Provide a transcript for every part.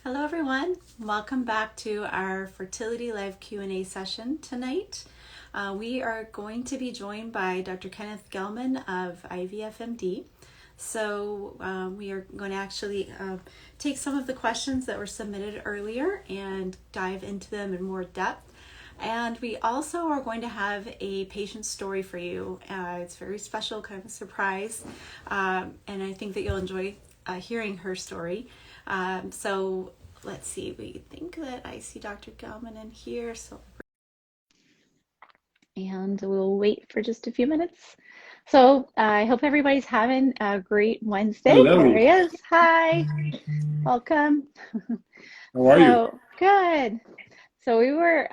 Hello everyone, welcome back to our Fertility Live Q&A session tonight. We are going to be joined by Dr. Kenneth Gelman of IVFMD. We are going to actually take some of the questions that were submitted earlier and dive into them in more depth. And we also are going to have a patient story for you. It's very special, kind of a surprise, and I think that you'll enjoy hearing her story. So let's see, we think that I see Dr. Gelman in here. And we'll wait for just a few minutes. So I hope everybody's having a great Wednesday. There Hello. he is. Hi, welcome. How are you? Good. So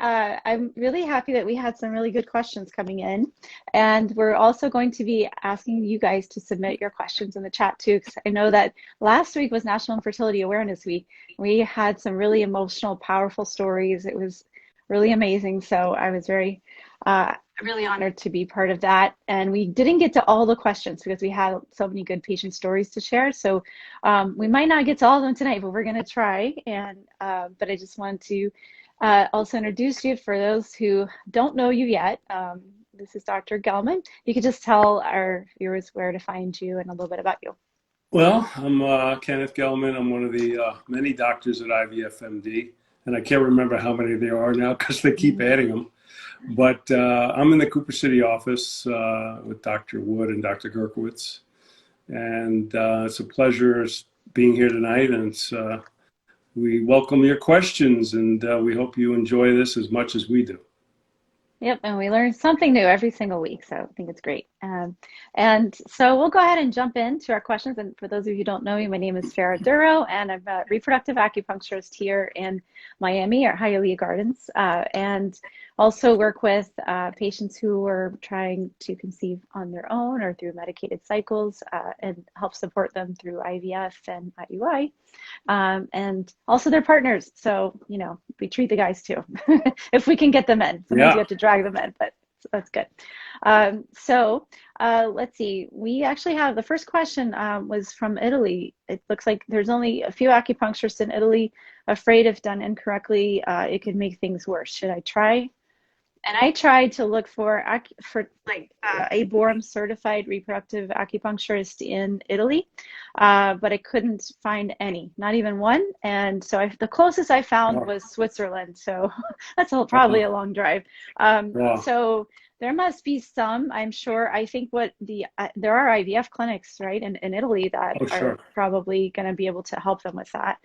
I'm really happy that we had some really good questions coming in. And we're also going to be asking you guys to submit your questions in the chat too, because I know that last week was National Infertility Awareness Week. We had some really emotional, powerful stories. It was really amazing. So I was really honored to be part of that. And we didn't get to all the questions because we had so many good patient stories to share. So we might not get to all of them tonight, but we're going to try. But I just wanted to also introduce you for those who don't know you yet. This is Dr. Gelman. You could just tell our viewers where to find you and a little bit about you. Well, I'm Kenneth Gelman. I'm one of the many doctors at IVFMD, and I can't remember how many there are now because they keep adding them. But I'm in the Cooper City office with Dr. Wood and Dr. Gerkowitz, and it's a pleasure being here tonight. And we welcome your questions, and we hope you enjoy this as much as we do. Yep, and we learn something new every single week, so I think it's great. And so we'll go ahead and jump into our questions. And for those of you who don't know me, my name is Duro, and I'm a reproductive acupuncturist here in Miami at Hialeah Gardens, and also work with patients who are trying to conceive on their own or through medicated cycles, and help support them through IVF and IUI, and also their partners. So, we treat the guys too, if we can get them in. Sometimes you Yeah. have to drag them in, but that's good. Let's see. We actually have the first question was from Italy. It looks like there's only a few acupuncturists in Italy afraid if done incorrectly, it could make things worse. Should I try? And I tried to look for a Borum certified reproductive acupuncturist in Italy, but I couldn't find any, not even one. And so the closest I found Wow. was Switzerland. So that's probably Wow. a long drive. Wow. So there must be some, I'm sure. I think there are IVF clinics, right, in Italy that Oh, are sure. probably going to be able to help them with that.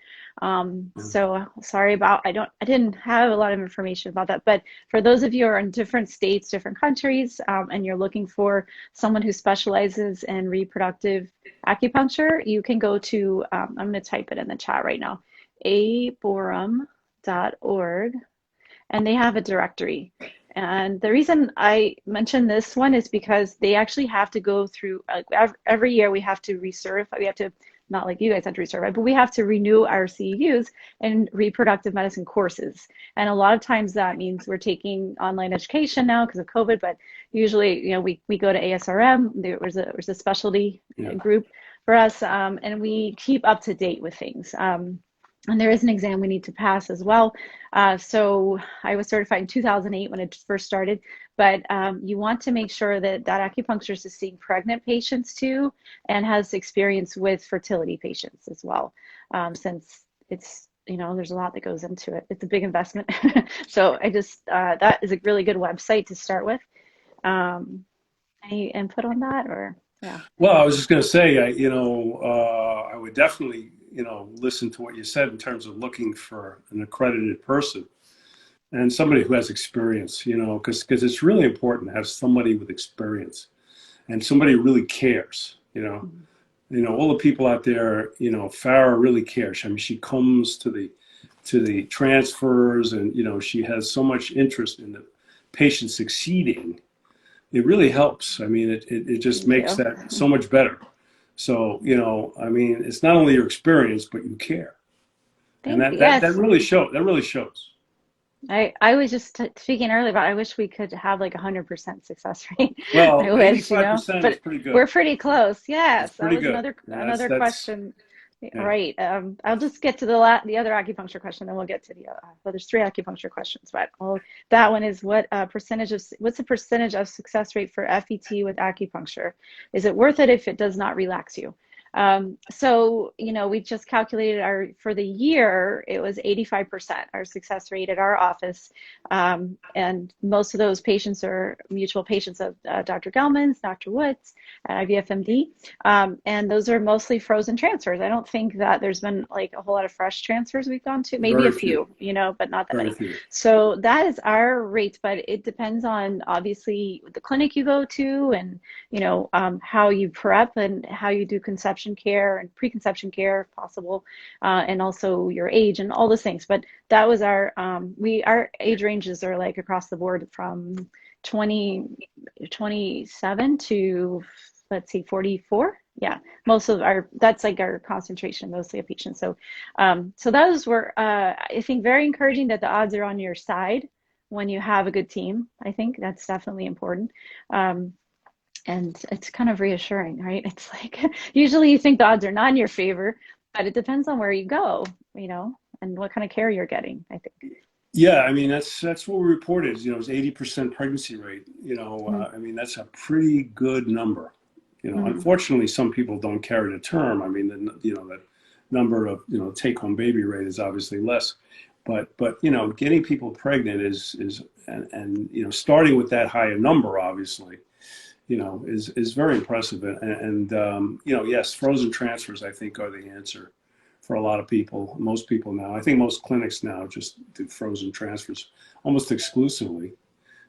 So sorry I didn't have a lot of information about that, but for those of you who are in different states, different countries, and you're looking for someone who specializes in reproductive acupuncture, you can go to, I'm going to type it in the chat right now, aborum.org, and they have a directory. And the reason I mention this one is because they actually have to go through, every year we have to recertify, we have to, not like you guys have to recertify, but we have to renew our CEUs and reproductive medicine courses. And a lot of times that means we're taking online education now because of COVID, but usually, we go to ASRM, there was a specialty Yeah. group for us, and we keep up to date with things. And there is an exam we need to pass as well. So I was certified in 2008 when it first started, but you want to make sure that acupuncturist is seeing pregnant patients too, and has experience with fertility patients as well, since it's, there's a lot that goes into it. It's a big investment. So that is a really good website to start with. Any input on that, or yeah? Well, I was just going to say, I would definitely, listen to what you said in terms of looking for an accredited person and somebody who has experience, because it's really important to have somebody with experience and somebody who really cares, all the people out there, Farah really cares. I mean, she comes to the transfers and, she has so much interest in the patient succeeding. It really helps. I mean, it just Thank makes you. that so much better. So, I mean, it's not only your experience, but you care. And Thank that you. that that Yes. really shows. That really shows. I was just speaking earlier about I wish we could have like 100% success rate. I Well, wish, 85% is but pretty good. we're pretty close. It's Yes, that pretty was good. another That's question Yeah. Right. I'll just get to the other acupuncture question, then we'll get to the well, there's three acupuncture questions, but that one is what's the percentage of success rate for FET with acupuncture? Is it worth it if it does not relax you? So, we just calculated for the year, it was 85% our success rate at our office. And most of those patients are mutual patients of Dr. Gelman's, Dr. Wood's, IVFMD. And those are mostly frozen transfers. I don't think that there's been like a whole lot of fresh transfers we've gone to, maybe a Very few. few, but not that Very many. few. So that is our rate, but it depends on obviously the clinic you go to and how you prep and how you do conception care and preconception care if possible, and also your age and all those things. But that was our age ranges are like across the board from 27 to, let's see, 44. Yeah, that's like our concentration mostly of patients. So, so those were, I think, very encouraging that the odds are on your side when you have a good team. I think that's definitely important. And it's kind of reassuring, right? It's like usually you think the odds are not in your favor, but it depends on where you go, and what kind of care you're getting, I think. Yeah, I mean that's what we reported. It was 80% pregnancy rate. Mm-hmm. I mean that's a pretty good number. Mm-hmm. Unfortunately, some people don't carry the term. I mean, the number of take-home baby rate is obviously less, but getting people pregnant is and starting with that higher number obviously is very impressive. And yes, frozen transfers, I think, are the answer for a lot of people, most people now. I think most clinics now just do frozen transfers almost exclusively,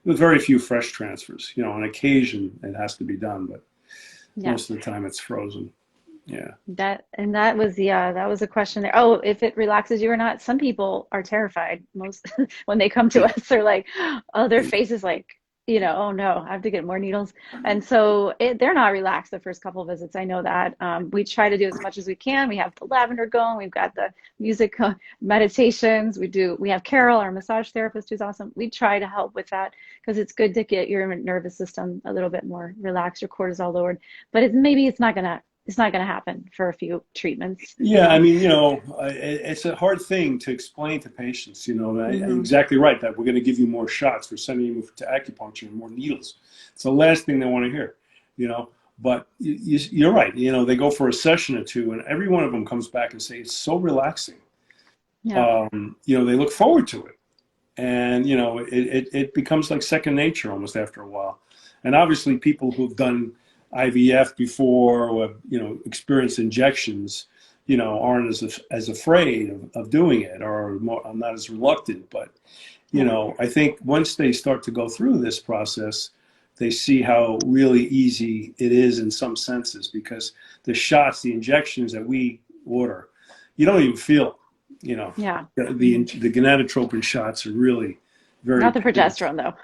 with very few fresh transfers. On occasion, it has to be done, but Yeah. most of the time it's frozen. Yeah. That was a question there. Oh, if it relaxes you or not. Some people are terrified. Most when they come to Yeah. us, they're like, oh, their face is like, oh no, I have to get more needles. And so they're not relaxed the first couple of visits. I know that. We try to do as much as we can. We have the lavender going. We've got the music meditations. We have Carol, our massage therapist, who's awesome. We try to help with that because it's good to get your nervous system a little bit more relaxed, your cortisol lowered. But maybe it's not gonna happen for a few treatments. Yeah, I mean, it's a hard thing to explain to patients, Hmm. exactly right, that we're going to give you more shots. We're sending you to acupuncture and more needles. It's the last thing they want to hear, you know. But you're right, they go for a session or two, and every one of them comes back and say, it's so relaxing. Yeah. They look forward to it. And, it becomes like second nature almost after a while. And obviously people who've done IVF before or experienced injections, aren't as afraid of doing it or not as reluctant. But Yeah. I think once they start to go through this process, they see how really easy it is in some senses because the injections that we order, you don't even feel. You know, Yeah. the Hmm. gonadotropin shots are really very Not the painful. progesterone though.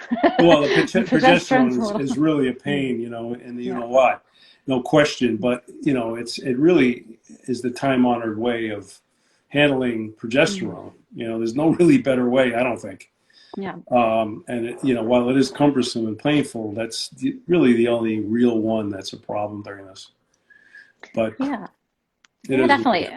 Well, the The progesterone's progesterone a is little. really a Mm. pain, and you Yeah. know why, no question. But it really is the time-honored way of handling Hmm. progesterone. There's no really better way, I don't think. Yeah. And while it is cumbersome and painful, that's really the only real one that's a problem during this. But Yeah. it Yeah, is what it definitely. is.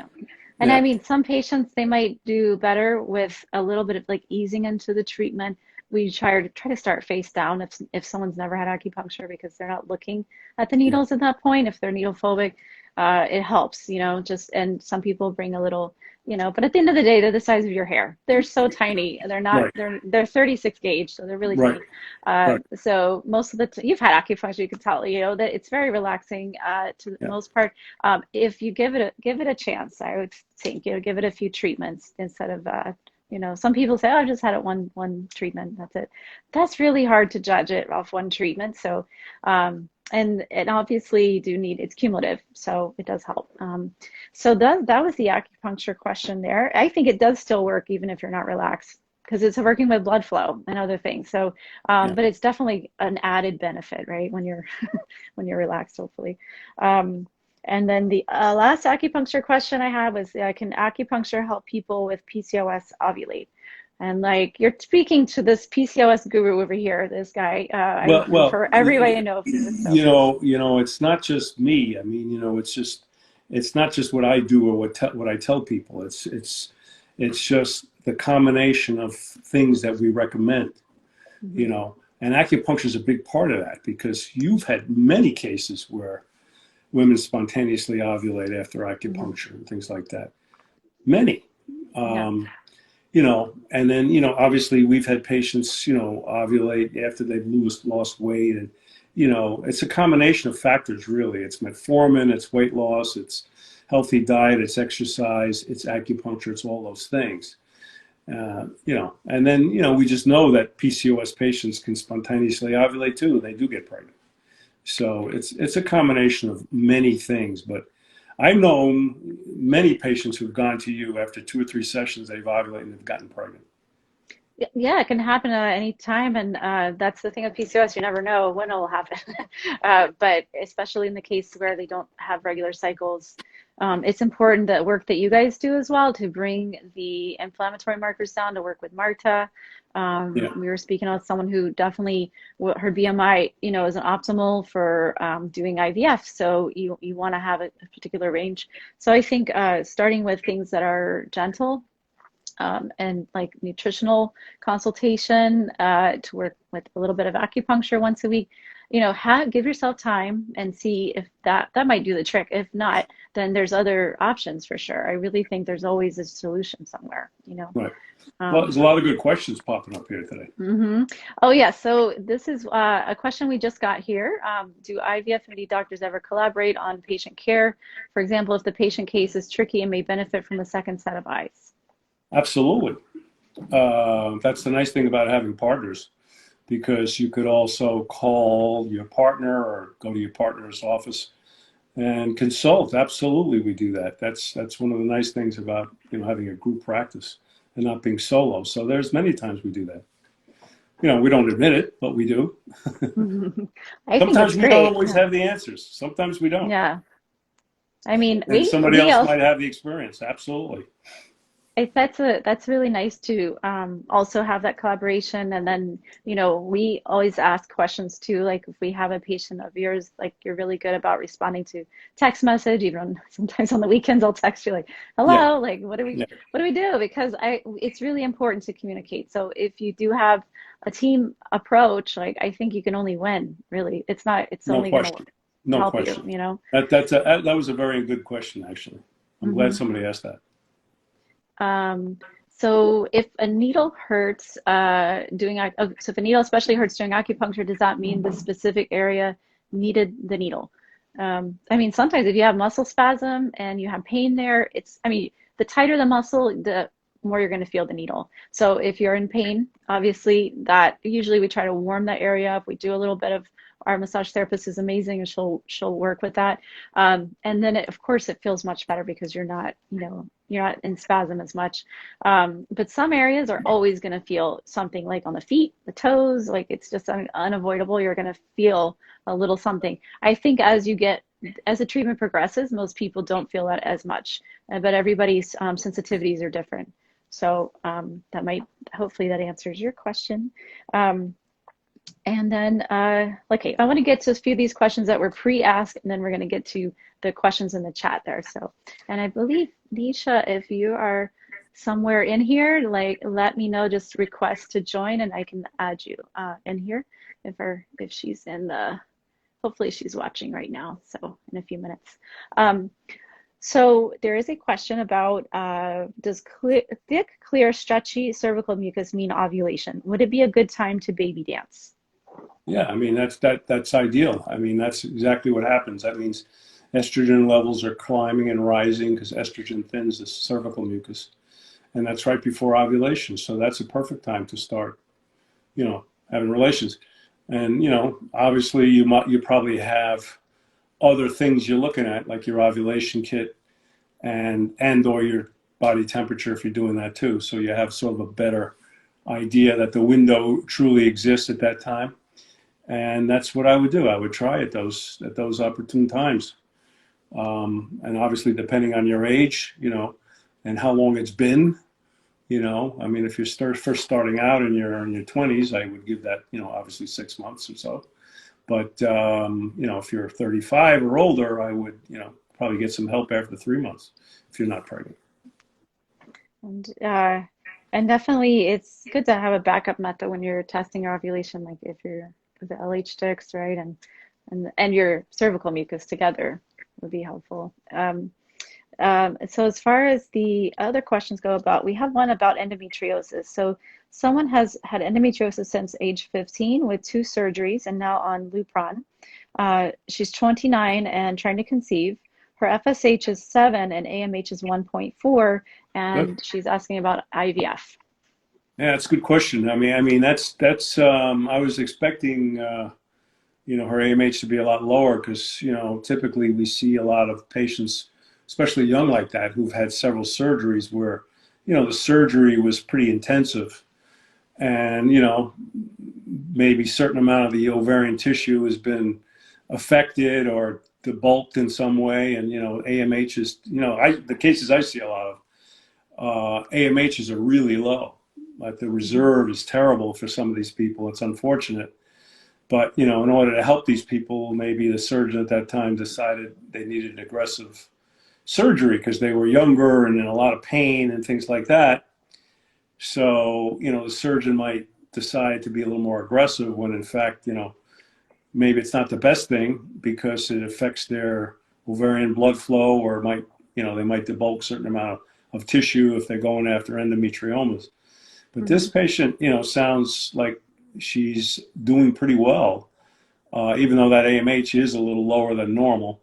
And I Yeah, mean, some patients they might do better with a little bit of like easing into the treatment. We try to start face down if someone's never had acupuncture because they're not looking at the yeah, needles at that point. If they're needle phobic, it helps, just and some people bring a little, but at the end of the day, they're the size of your hair. They're so tiny. They're not, right, they're 36 gauge, so they're really right, tiny. right. So most of you've had acupuncture, you can tell, that it's very relaxing to the Yeah, most part. If you give it a chance, I would think, give it a few treatments instead of some people say, oh, I've just had it one treatment, that's it. That's really hard to judge it off one treatment. So and obviously you do need it's cumulative, so it does help. So that was the acupuncture question there. I think it does still work even if you're not relaxed because it's working with blood flow and other things. So yeah. but it's definitely an added benefit, right? When you're when you're relaxed, hopefully. Um, and then the last acupuncture question I had was, can acupuncture help people with PCOS ovulate? And like you're speaking to this PCOS guru over here, this guy. Well, For everybody I know, he was so. it's not just me. I mean, it's just it's not just what I do or what I tell people. It's just the combination of things that we recommend, you Mhm. know. And acupuncture is a big part of that because you've had many cases where women spontaneously ovulate after Mhm. acupuncture and things like that. Many. Yeah. Um, you know, and then, you know, obviously we've had patients, you know, ovulate after they've lost weight. And, you know, it's a combination of factors, really. It's metformin, it's weight loss, it's healthy diet, it's exercise, it's acupuncture, it's all those things. You know, and then, you know, we just know that PCOS patients can spontaneously ovulate too. They do get pregnant. So it's a combination of many things, but I've known many patients who've gone to you after 2 or 3 sessions, they've ovulated and they've gotten pregnant. Yeah, it can happen at any time, and that's the thing with PCOS. You never know when it will happen. But especially in the case where they don't have regular cycles, it's important that work that you guys do as well to bring the inflammatory markers down, to work with Marta. Yeah, We were speaking with someone who definitely her BMI, isn't optimal for doing IVF. So you want to have a particular range. So I think starting with things that are gentle and like nutritional consultation to work with a little bit of acupuncture once a week. Give yourself time and see if that might do the trick. If not, then there's other options for sure. I really think there's always a solution somewhere. right. Well, Um, there's a lot of good questions popping up here today. hmm Oh, yeah. So this is a question we just got here. Do IVF and MD doctors ever collaborate on patient care? For example, if the patient case is tricky and may benefit from a second set of eyes. Absolutely. That's the nice thing about having partners because you could also call your partner or go to your partner's office and consult. Absolutely, we do that. That's one of the nice things about, you know, having a group practice and not being solo. So there's many times we do that. You know, we don't admit it, but we do. I think Sometimes it's we don't great. always have the answers. Sometimes we don't. Yeah. I mean, And we somebody we else also might have the experience. Absolutely. that's really nice to also have that collaboration. And then, we always ask questions too. Like if we have a patient of yours, like you're really good about responding to text message, even sometimes on the weekends I'll text you like, Yeah. hello, like Yeah. what do we do? Because it's really important to communicate. So if you do have a team approach, like I think you can only win, really. It's No only gonna question. No help you, question. you know. That was a very good question, actually. I'm glad hmm somebody asked that. Um, so if a needle hurts so if a needle especially hurts doing acupuncture, does that mean the specific area needed the needle? I mean, sometimes if you have muscle spasm and you have pain there, the tighter the muscle, the more you're going to feel the needle. So if you're in pain, obviously that usually we try to warm that area up. We do a little bit of our massage therapist is amazing and she'll work with that. And then of course it feels much better because you're not in spasm as much. But some areas are always going to feel something like on the feet, the toes, like it's just unavoidable. You're going to feel a little something. I think as the treatment progresses, most people don't feel that as much, but everybody's sensitivities are different. So hopefully that answers your question. Um, and then, okay, I want to get to a few of these questions that were pre-asked, and then we're going to get to the questions in the chat there. So, and I believe, Nisha, if you are somewhere in here, like, let me know, just request to join, and I can add you in here if she's hopefully she's watching right now, so in a few minutes. Um, so there is a question about does thick, clear, stretchy cervical mucus mean ovulation? Would it be a good time to baby dance? Yeah, I mean that's ideal. I mean that's exactly what happens. That means estrogen levels are climbing and rising because estrogen thins the cervical mucus, and that's right before ovulation. So that's a perfect time to start, you know, having relations. And you know, obviously you probably have other things you're looking at, like your ovulation kit and or your body temperature if you're doing that too. So you have sort of a better idea that the window truly exists at that time. And that's what I would do. I would try at those opportune times. And obviously, depending on your age, you know, and how long it's been, you know, I mean, if you're first starting out and you're in your 20s, I would give that, you know, obviously 6 months or so. But you know, if you're 35 or older, I would, you know, probably get some help after 3 months if you're not pregnant. And definitely it's good to have a backup method when you're testing your ovulation, like if you're with the LH sticks, right? And your cervical mucus together would be helpful. So as far as the other questions go about, we have one about endometriosis. So someone has had endometriosis since age 15 with 2 surgeries and now on Lupron. She's 29 and trying to conceive. Her FSH is 7 and AMH is 1.4, Good. and she's asking about IVF. Yeah, that's a good question. I mean, that's. I was expecting, her AMH to be a lot lower because, typically we see a lot of patients, especially young like that, who've had several surgeries where, the surgery was pretty intensive, and maybe a certain amount of the ovarian tissue has been affected or debulked in some way, and AMH is, the cases I see a lot of, AMHs are really low. Like the reserve is terrible for some of these people. It's unfortunate. But, in order to help these people, maybe the surgeon at that time decided they needed an aggressive surgery because they were younger and in a lot of pain and things like that. So, the surgeon might decide to be a little more aggressive when in fact, maybe it's not the best thing because it affects their ovarian blood flow, or might, they might debulk a certain amount of tissue if they're going after endometriomas. But this patient, sounds like she's doing pretty well, even though that AMH is a little lower than normal.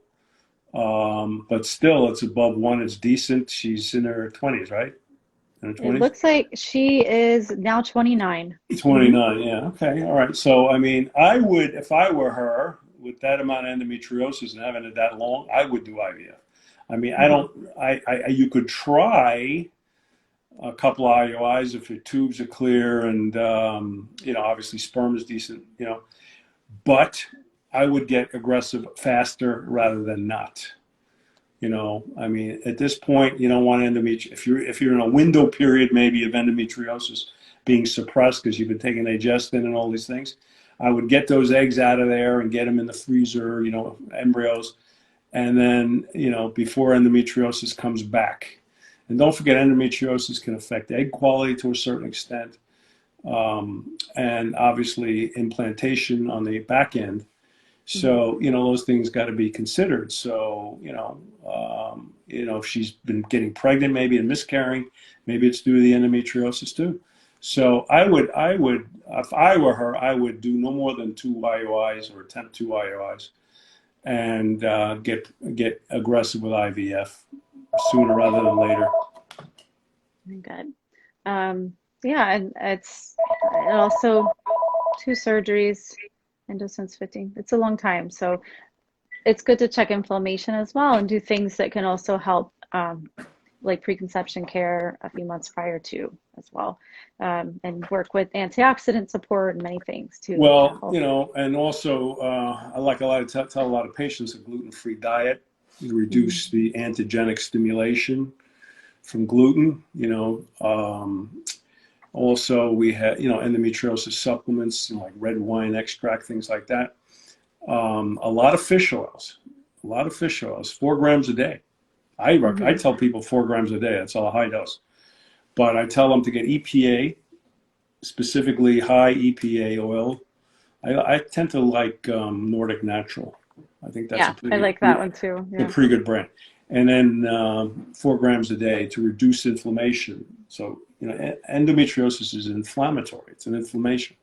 But still, it's above 1. It's decent. She's in her 20s, right? In her It 20s? looks like she is now 29. 29, yeah. Okay, all right. So, I mean, I would, if I were her, with that amount of endometriosis and having it that long, I would do IVF. I mean, I don't, you could try a couple of IUIs if your tubes are clear and, obviously sperm is decent, but I would get aggressive faster rather than not. I mean, at this point, you don't want if you're in a window period maybe of endometriosis being suppressed because you've been taking agestin and all these things, I would get those eggs out of there and get them in the freezer, embryos, and then, before endometriosis comes back. And don't forget, endometriosis can affect egg quality to a certain extent, and obviously implantation on the back end. So, those things got to be considered. So, if she's been getting pregnant, maybe and miscarrying, maybe it's due to the endometriosis too. So I would, if I were her, I would do no more than 2 IUIs or attempt 2 IUIs and get aggressive with IVF sooner rather than later. Good. Yeah, and it's also 2 surgeries and just since 15. It's a long time, so it's good to check inflammation as well and do things that can also help, like preconception care a few months prior to as well, and work with antioxidant support and many things too. Well, and also I like tell a lot of patients a gluten-free diet to reduce the antigenic stimulation from gluten. Also we have, endometriosis supplements like red wine extract, things like that. A lot of fish oils, 4 grams a day. I tell people 4 grams a day. That's all a high dose. But I tell them to get EPA, specifically high EPA oil. I tend to like Nordic Natural. I think that's I like that one too. a pretty good brand. And then 4 grams a day to reduce inflammation. So, endometriosis is inflammatory. It's an inflammation.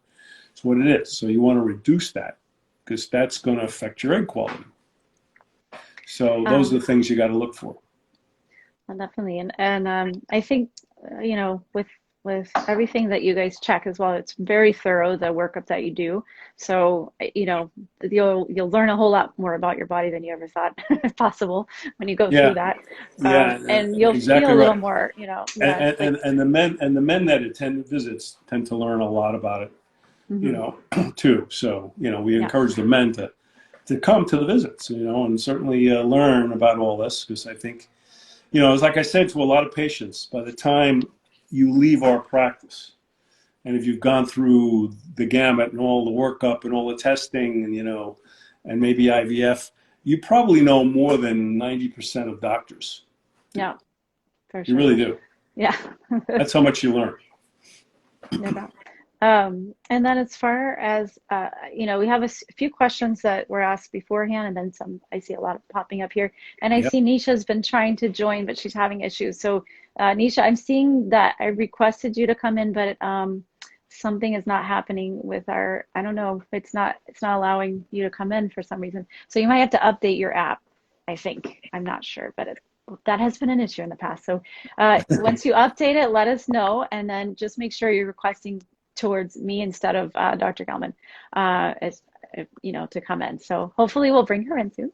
It's what it is. So you want to reduce that because that's going to affect your egg quality. So those are the things you got to look for. Definitely. And I think, with everything that you guys check as well, it's very thorough, the workup that you do. So, you'll learn a whole lot more about your body than you ever thought possible when you go through that. And you'll exactly feel a little right. more, And the men that attend visits tend to learn a lot about it, too. So, we encourage the men to come to the visits, and certainly learn about all this because I think, it's like I said to a lot of patients, by the time you leave our practice, and if you've gone through the gamut and all the workup and all the testing and, and maybe IVF, you probably know more than 90% of doctors do. Yeah, for You sure. really do. Yeah. That's how much you learn. No doubt. And then as far as, we have a few questions that were asked beforehand, and then some, I see a lot of popping up here. And I Yep. see Nisha's been trying to join, but she's having issues. So, Nisha, I'm seeing that I requested you to come in, but something is not happening with our, I don't know, it's not allowing you to come in for some reason. So you might have to update your app, I think. I'm not sure, but that has been an issue in the past. So once you update it, let us know, and then just make sure you're requesting towards me instead of Dr. Gelman, as to come in. So hopefully we'll bring her in soon.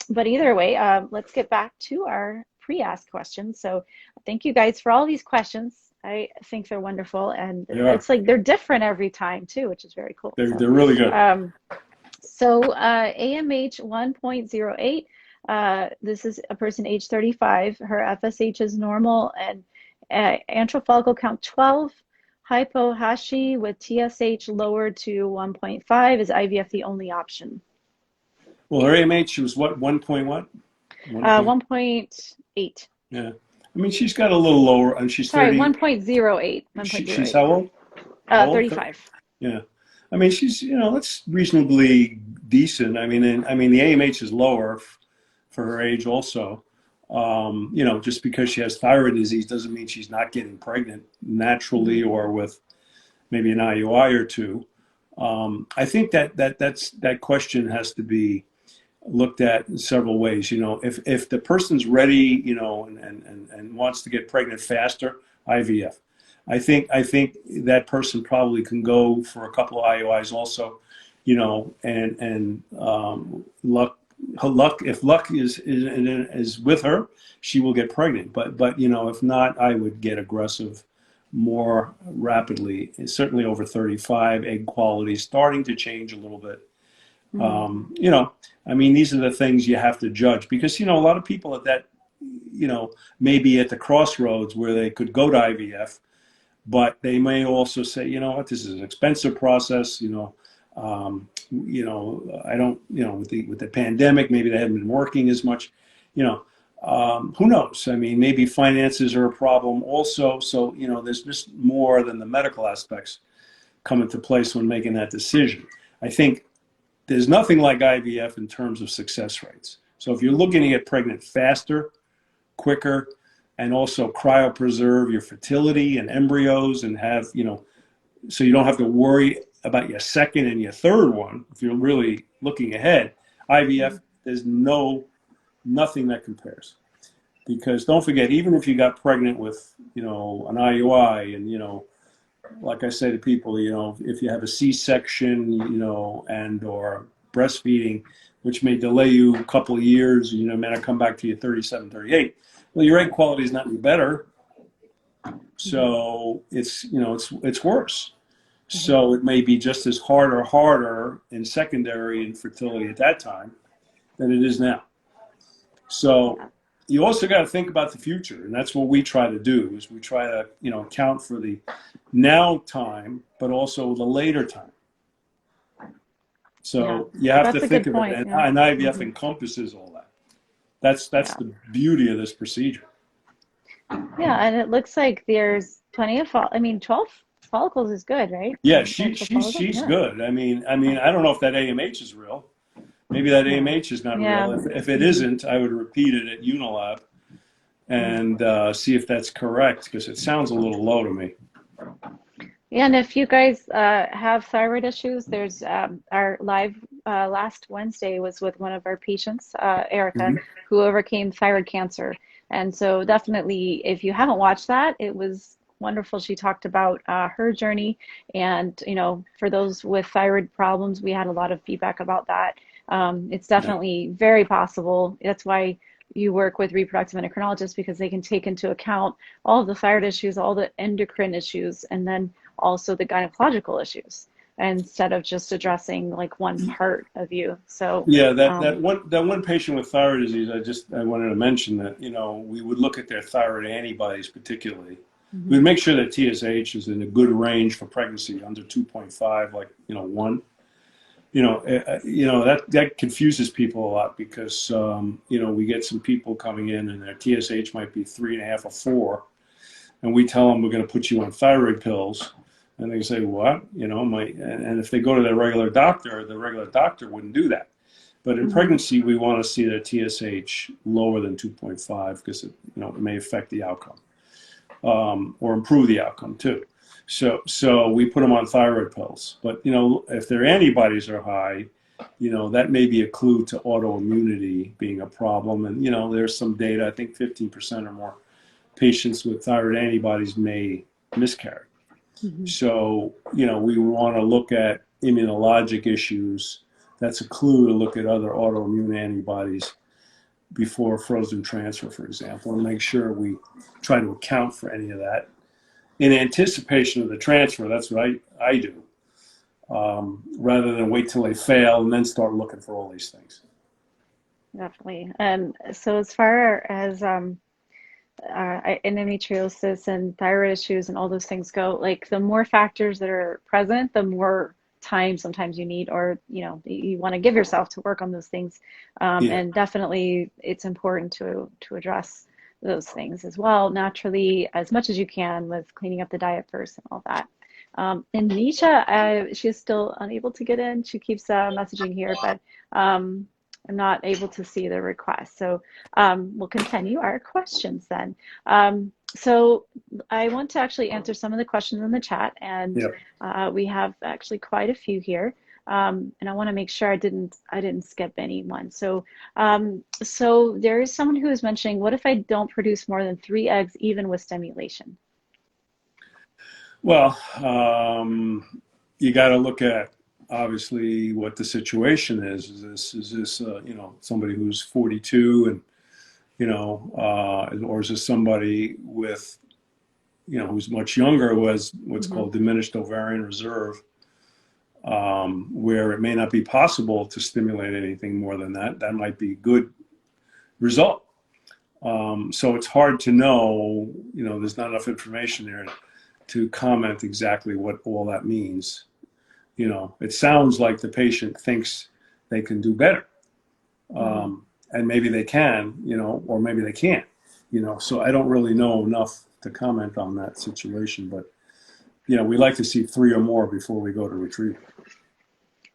But either way, let's get back to our pre-asked questions. So thank you guys for all these questions. I think they're wonderful, and Yeah. it's like they're different every time too, which is very cool. They're really good. AMH 1.08. This is a person age 35. Her FSH is normal and antral follicle count 12. Hypohashi with TSH lowered to 1.5. Is IVF the only option? Well, her AMH was what, 1 point what? 1.8. Yeah. I mean, she's got a little lower, and she's Sorry, 30. 1.08. She's 1.08. how old? How old? 35. Yeah. I mean, she's, that's reasonably decent. I mean, the AMH is lower for her age also. Just because she has thyroid disease doesn't mean she's not getting pregnant naturally or with maybe an IUI or two. I think that question has to be looked at in several ways. If the person's ready, and wants to get pregnant faster, IVF. I think that person probably can go for a couple of IUIs also, and luck. If luck is with her, she will get pregnant. But if not, I would get aggressive more rapidly. Certainly over 35, egg quality starting to change a little bit. I mean, these are the things you have to judge because a lot of people at that, maybe at the crossroads where they could go to IVF, but they may also say, what, this is an expensive process. I don't, with the pandemic, maybe they haven't been working as much, who knows? I mean, maybe finances are a problem also. So, there's just more than the medical aspects come into place when making that decision. I think there's nothing like IVF in terms of success rates. So if you're looking to get pregnant faster, quicker, and also cryopreserve your fertility and embryos and have, so you don't have to worry about your second and your third one. If you're really looking ahead, IVF, there's nothing that compares. Because don't forget, even if you got pregnant with, an IUI and, like I say to people, if you have a C-section, and or breastfeeding, which may delay you a couple of years, may not come back to you 37, 38. Well, your egg quality is not any better. So it's worse. So it may be just as hard or harder in secondary infertility at that time than it is now. So you also got to think about the future, and that's what we try to do. Is we try to account for the now time, but also the later time. So you have to think of it, and IVF encompasses all that. That's the beauty of this procedure. Yeah, and it looks like there's plenty of 12 follicles is good, right? Yeah, she's good. I mean, I don't know if that AMH is real. Maybe that AMH is not real. If it isn't, I would repeat it at Unilab and see if that's correct because it sounds a little low to me. Yeah, and if you guys have thyroid issues, there's our live last Wednesday was with one of our patients, Erica, who overcame thyroid cancer. And so definitely, if you haven't watched that, it was wonderful. She talked about her journey. And, for those with thyroid problems, we had a lot of feedback about that. It's definitely very possible. That's why you work with reproductive endocrinologists, because they can take into account all of the thyroid issues, all the endocrine issues, and then also the gynecological issues, instead of just addressing like one part of you. So yeah, that one patient with thyroid disease, I wanted to mention that we would look at their thyroid antibodies particularly. We'd make sure that TSH is in a good range for pregnancy, under 2.5, like 1. that confuses people a lot because we get some people coming in and their TSH might be 3.5 or 4, and we tell them we're going to put you on thyroid pills, and they say what? And if they go to their regular doctor, the regular doctor wouldn't do that. But in pregnancy, we want to see their TSH lower than 2.5 because it may affect the outcome or improve the outcome too. So we put them on thyroid pills. But if their antibodies are high, that may be a clue to autoimmunity being a problem. And there's some data. I think 15% or more patients with thyroid antibodies may miscarry. So we want to look at immunologic issues. That's a clue to look at other autoimmune antibodies before frozen transfer, for example, and make sure we try to account for any of that in anticipation of the transfer. That's what I do, rather than wait till they fail and then start looking for all these things. Definitely. So as far as endometriosis and thyroid issues and all those things go, like the more factors that are present, the more time sometimes you need, or you want to give yourself to work on those things. And definitely it's important to address those things as well, naturally, as much as you can, with cleaning up the diet first and all that. And Nisha, she's still unable to get in. She keeps messaging here, but I'm not able to see the request. So we'll continue our questions then. So I want to actually answer some of the questions in the chat, and we have actually quite a few here. And I want to make sure I didn't skip anyone. So so there is someone who is mentioning, what if I don't produce more than 3 eggs even with stimulation? Well, you got to look at obviously what the situation is. Is this somebody who's 42 and or is this somebody with who's much younger, who has what's called diminished ovarian reserve, where it may not be possible to stimulate anything more than that. That might be a good result. So it's hard to know. There's not enough information there to comment exactly what all that means. It sounds like the patient thinks they can do better. And maybe they can, or maybe they can't, so I don't really know enough to comment on that situation, but, we like to see 3 or more before we go to retrieve.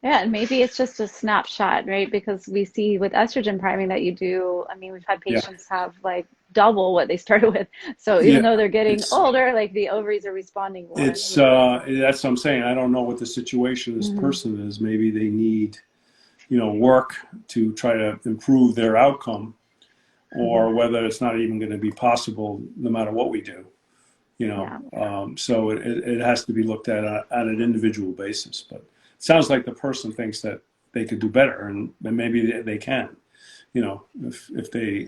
Yeah, and maybe it's just a snapshot, right? Because we see with estrogen priming that you do, I mean, we've had patients have like double what they started with. So even though they're getting older, like the ovaries are responding more. That's what I'm saying. I don't know what the situation of this person is. Maybe they need work to try to improve their outcome, or whether it's not even going to be possible no matter what we do, so it has to be looked at on an individual basis. But it sounds like the person thinks that they could do better, and maybe they can, if they,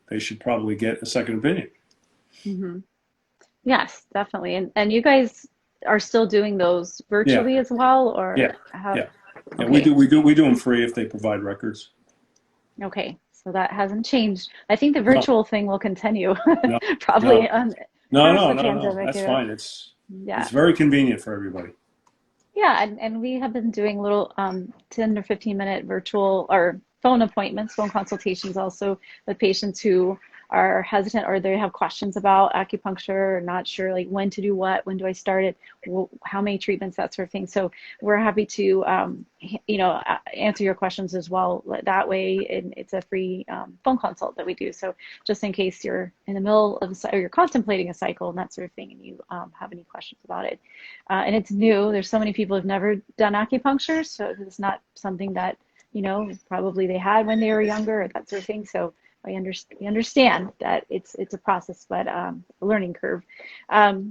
they should probably get a second opinion. Yes, definitely. And you guys are still doing those virtually as well, or how? Yeah, we do them free if they provide records. Okay, so that hasn't changed. I think the virtual thing will continue, No, probably no, the pandemic. that's fine. It's very convenient for everybody. Yeah, and we have been doing little 10 or 15-minute virtual or phone appointments, phone consultations also with patients who are hesitant, or they have questions about acupuncture, or not sure like when to do what, when do I start it, how many treatments, that sort of thing. So we're happy to answer your questions as well that way, and it's a free phone consult that we do. So just in case you're in the middle of or you're contemplating a cycle and that sort of thing, and you have any questions about it, and it's new. There's so many people who've never done acupuncture, so it's not something that probably they had when they were younger, or that sort of thing. So we understand that it's a process, but a learning curve.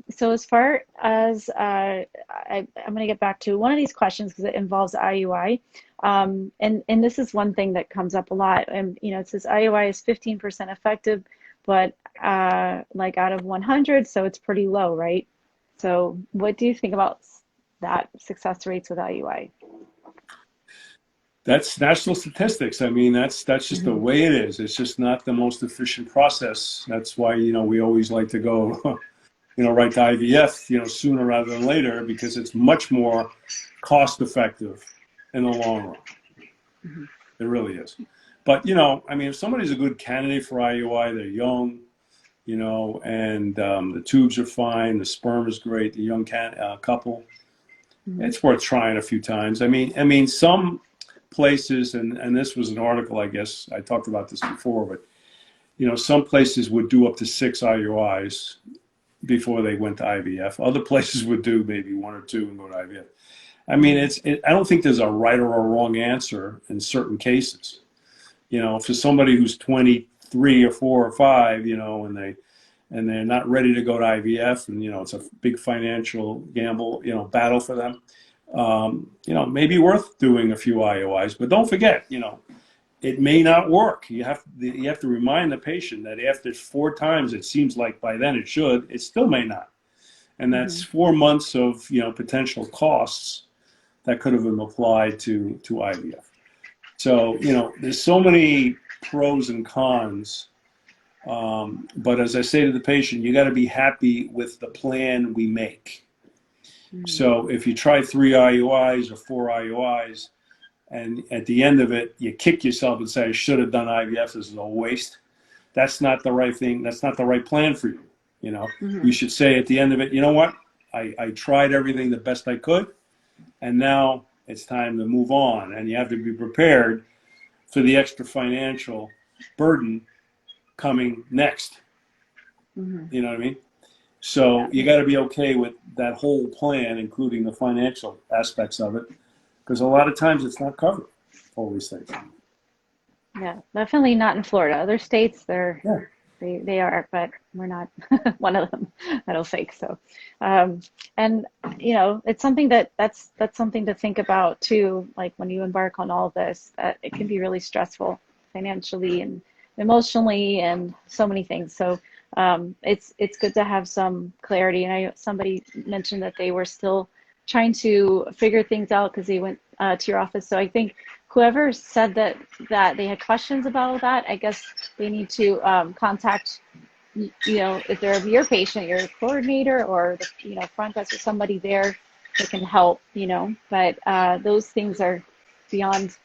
So as far as I'm going to get back to one of these questions because it involves IUI, and this is one thing that comes up a lot. And it says IUI is 15% effective, but like out of 100, so it's pretty low, right? So what do you think about that success rates with IUI? That's national statistics. I mean, that's just the way it is. It's just not the most efficient process. That's why, we always like to go, right to IVF, sooner rather than later, because it's much more cost effective in the long run. Mhm. It really is. But, you know, I mean, if somebody's a good candidate for IUI, they're young, you know, and the tubes are fine, the sperm is great, the young couple, Mhm. it's worth trying a few times. I mean, some places, and this was an article, I guess, I talked about this before, but, you know, some places would do up to 6 IUIs before they went to IVF. Other places would do maybe 1 or 2 and go to IVF. I mean, Mhm. I don't think there's a right or a wrong answer in certain cases. You know, for somebody who's 23 or 4 or 5, you know, and they're not ready to go to IVF, and you know, it's a big financial gamble, you know, battle for them. You know, maybe worth doing a few IOIs, but don't forget, you know, it may not work. You have to remind the patient that after 4 times, it seems like by then it should, it still may not, and that's Mhm. 4 months of, you know, potential costs that could have been applied to IVF. So, you know, there's so many pros and cons. But as I say to the patient, you got to be happy with the plan we make. Mhm. So if you try 3 IUIs or 4 IUIs, and at the end of it, you kick yourself and say, I should have done IVF, this is a waste. That's not the right thing. That's not the right plan for you. You know, you Mhm. should say at the end of it, you know what? I tried everything the best I could, and now it's time to move on. And you have to be prepared for the extra financial burden coming next. Mhm. You know what I mean? Yeah. So you got to be okay with that whole plan, including the financial aspects of it, because a lot of times it's not covered, all these things. Yeah. Definitely not in Florida. Other states, Yeah, they are, but we're not one of them. I don't think so. Um, and you know, it's something that's something to think about too. Like when you embark on all this, that it can be really stressful financially and emotionally and so many things. So it's good to have some clarity. And I somebody mentioned that they were still trying to figure things out because they went to your office. So I think whoever said that they had questions about that, I guess they need to contact, you know, if they're your patient, your coordinator, or the, you know, front desk or somebody there that can help, you know. But those things are beyond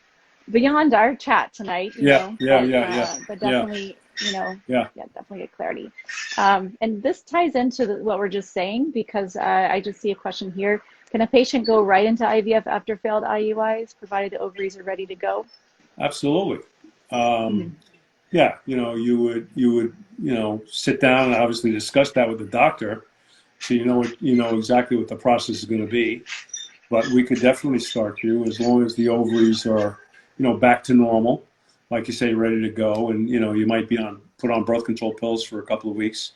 our chat tonight, you yeah, know. yeah, yeah, yeah, But yeah, definitely, you know, yeah. yeah, definitely get clarity. And this ties into what we're just saying because I just see a question here. Can a patient go right into IVF after failed IUIs, provided the ovaries are ready to go? Absolutely. Um, Mhm. yeah, you know, you would, you know, sit down and obviously discuss that with the doctor, so you know exactly what the process is going to be. But we could definitely start you as long as the ovaries are, you know, back to normal, like you say, ready to go. And you know, you might be put on birth control pills for a couple of weeks,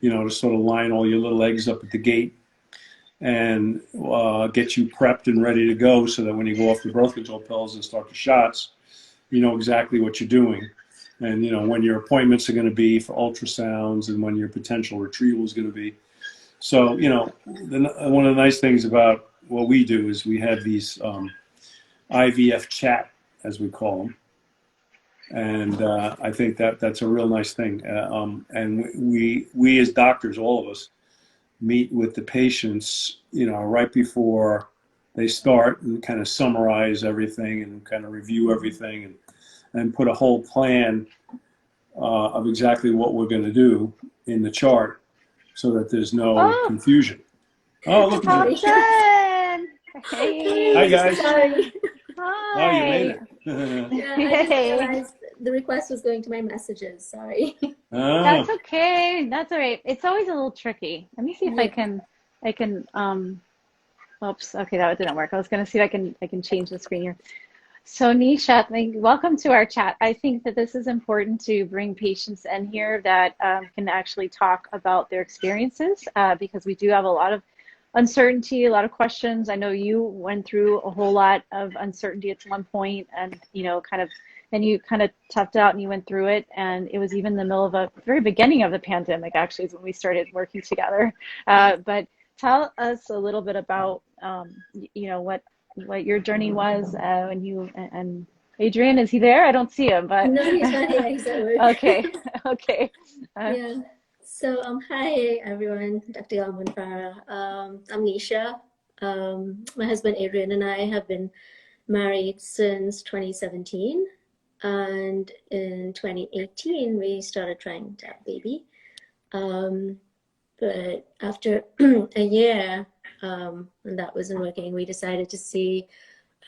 you know, to sort of line all your little eggs up at the gate and get you prepped and ready to go, so that when you go off the birth control pills and start the shots, you know exactly what you're doing. And you know when your appointments are going to be for ultrasounds and when your potential retrieval is going to be. So, you know, one of the nice things about what we do is we have these IVF chat, as we call them, and I think that that's a real nice thing. And we as doctors, all of us, meet with the patients, you know, right before they start and kind of summarize everything and kind of review Mhm. everything and put a whole plan of exactly what we're going to do in the chart so that there's no Oh, confusion. Oh, look at top you. Sorry. 10. Hi, Hi, Hey. so guys. sorry. Oh, you made Hi. it. Yeah, I didn't Hey. realize the request was going to my messages. Sorry. That's Oh, okay. That's all right. It's always a little tricky. Let me see if Yeah. I can oops, okay, that didn't work. I was gonna see if I can change the screen here. So Nisha, welcome to our chat. I think that this is important to bring patients in here that can actually talk about their experiences because we do have a lot of uncertainty, a lot of questions. I know you went through a whole lot of uncertainty at one point, and you know, then you kind of toughed out and you went through it. And it was even in the middle of a very beginning of the pandemic, actually, is when we started working together. But tell us a little bit about, you know, what your journey was when you and Adrian, is he there? I don't see him, but No, he's not here. He's at work. okay, okay. Uh, Yeah. So, hi everyone. Dr. Gelman. I'm Nisha. My husband Adrian and I have been married since 2017. And in 2018, we started trying to have a baby. But after a year, and that wasn't working, we decided to see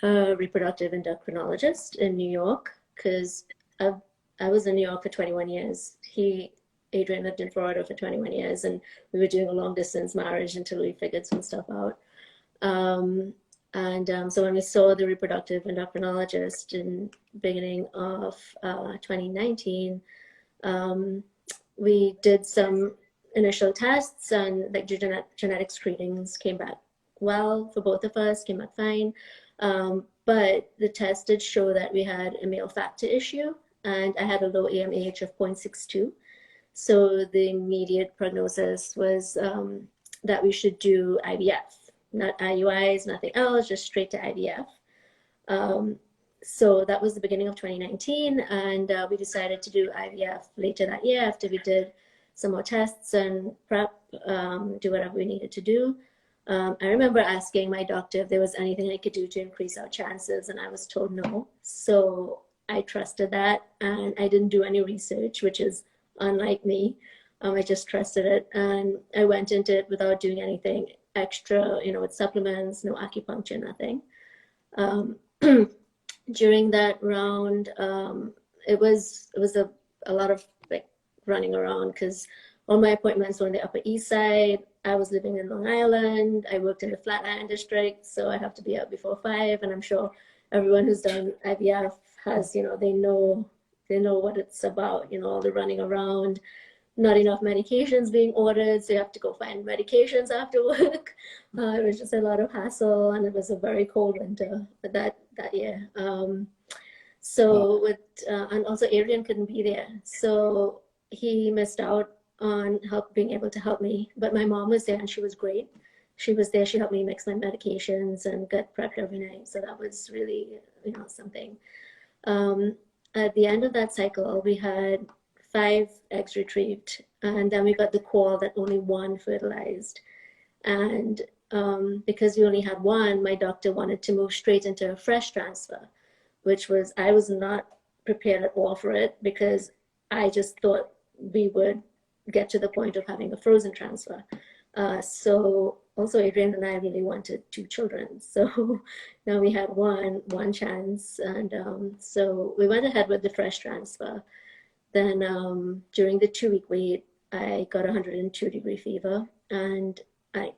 a reproductive endocrinologist in New York, because I was in New York for 21 years. Adrian lived in Florida for 21 years, and we were doing a long distance marriage until we figured some stuff out. So when we saw the reproductive endocrinologist in beginning of 2019, we did some initial tests, and like genetic screenings came back well for both of us, came back fine. But the test did show that we had a male factor issue, and I had a low AMH of 0.62. So the immediate prognosis was that we should do IVF, not IUIs, nothing else, just straight to IVF. So that was the beginning of 2019, and we decided to do IVF later that year after we did some more tests and prep, do whatever we needed to do. I remember asking my doctor if there was anything I could do to increase our chances, and I was told no. So I trusted that, and I didn't do any research, which is unlike me. I just trusted it, and I went into it without doing anything extra, with supplements, no acupuncture, nothing. During that round, it was a lot of like running around, because all my appointments were on the Upper East Side. I was living in Long Island. I worked in the Flatiron district, so I have to be up before 5. And I'm sure everyone who's done IVF has, they know what it's about. All the running around, not enough medications being ordered, so you have to go find medications after work. It was just a lot of hassle, and it was a very cold winter that year. And also Adrian couldn't be there, so he missed out on being able to help me. But my mom was there, and she was great. She was there. She helped me mix my medications and get prepped every night. So that was really, something. At the end of that cycle, we had 5 eggs retrieved, and then we got the call that only 1 fertilized. And because we only had 1, my doctor wanted to move straight into a fresh transfer, I was not prepared at all for it, because I just thought we would get to the point of having a frozen transfer. So also Adrian and I really wanted 2 children. So now we had one chance. And so we went ahead with the fresh transfer. Then during the 2-week wait, I got 102-degree fever. And I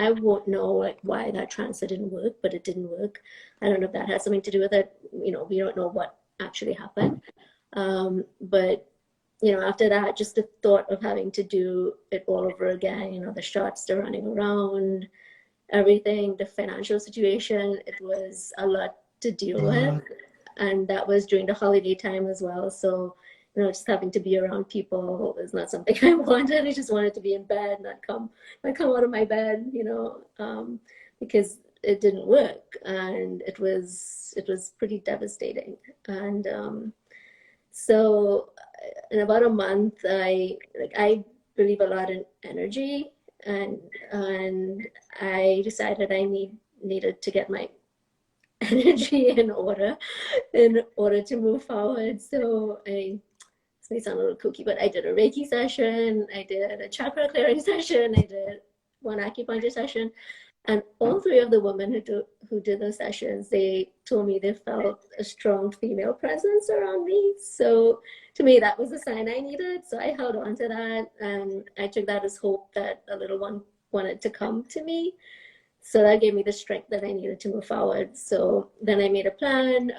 won't know why that transfer didn't work, but it didn't work. I don't know if that has something to do with it. We don't know what actually happened. But after that, just the thought of having to do it all over again, the shots, the running around, everything, the financial situation, it was a lot to deal with. And that was during the holiday time as well. So, just having to be around people is not something I wanted. I just wanted to be in bed, not come out of my bed, because it didn't work. And it was pretty devastating. And so in about a month, I believe a lot in energy, and I decided I needed to get my energy in order to move forward. So this may sound a little kooky, but I did a Reiki session, I did a chakra clearing session, I did 1 acupuncture session. And all 3 of the women who did those sessions, they told me they felt a strong female presence around me. So to me, that was the sign I needed. So I held on to that, and I took that as hope that a little one wanted to come to me. So that gave me the strength that I needed to move forward. So then I made a plan.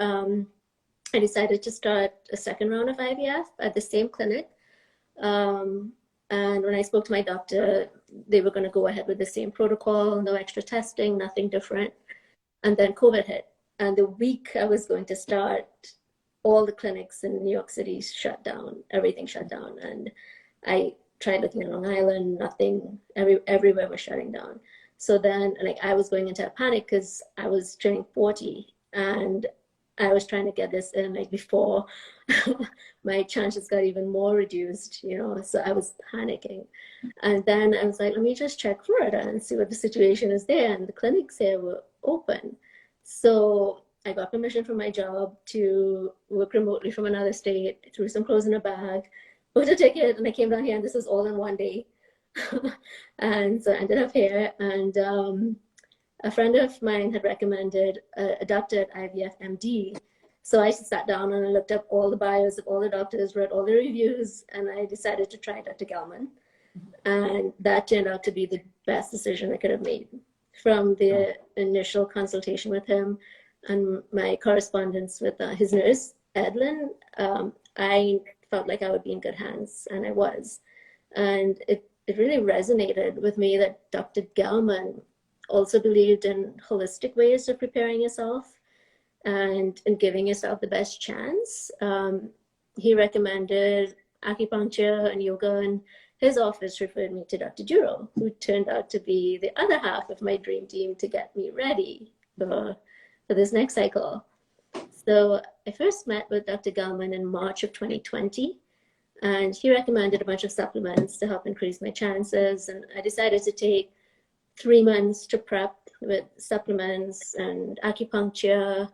I decided to start a 2nd round of IVF at the same clinic. And when I spoke to my doctor, they were going to go ahead with the same protocol, no extra testing, nothing different. And then COVID hit. And the week I was going to start, all the clinics in New York City shut down, everything shut down. And I tried looking in Long Island, nothing, everywhere was shutting down. So then I was going into a panic, because I was turning 40 and I was trying to get this in before my chances got even more reduced, so I was panicking. And then I was like, let me just check Florida and see what the situation is there. And the clinics here were open. So I got permission from my job to work remotely from another state, threw some clothes in a bag, booked a ticket, and I came down here, and this was all in one day. And so I ended up here, and a friend of mine had recommended a doctor at IVF MD. So I sat down and I looked up all the bios of all the doctors, read all the reviews, and I decided to try Dr. Gelman. And that turned out to be the best decision I could have made. From the initial consultation with him and my correspondence with his nurse, Edlin, I felt like I would be in good hands, and I was. And it really resonated with me that Dr. Gelman also believed in holistic ways of preparing yourself and giving yourself the best chance. He recommended acupuncture and yoga, and his office referred me to Dr. Duro, who turned out to be the other half of my dream team to get me ready for this next cycle. So I first met with Dr. Gelman in March of 2020, and he recommended a bunch of supplements to help increase my chances. And I decided to take 3 months to prep with supplements and acupuncture.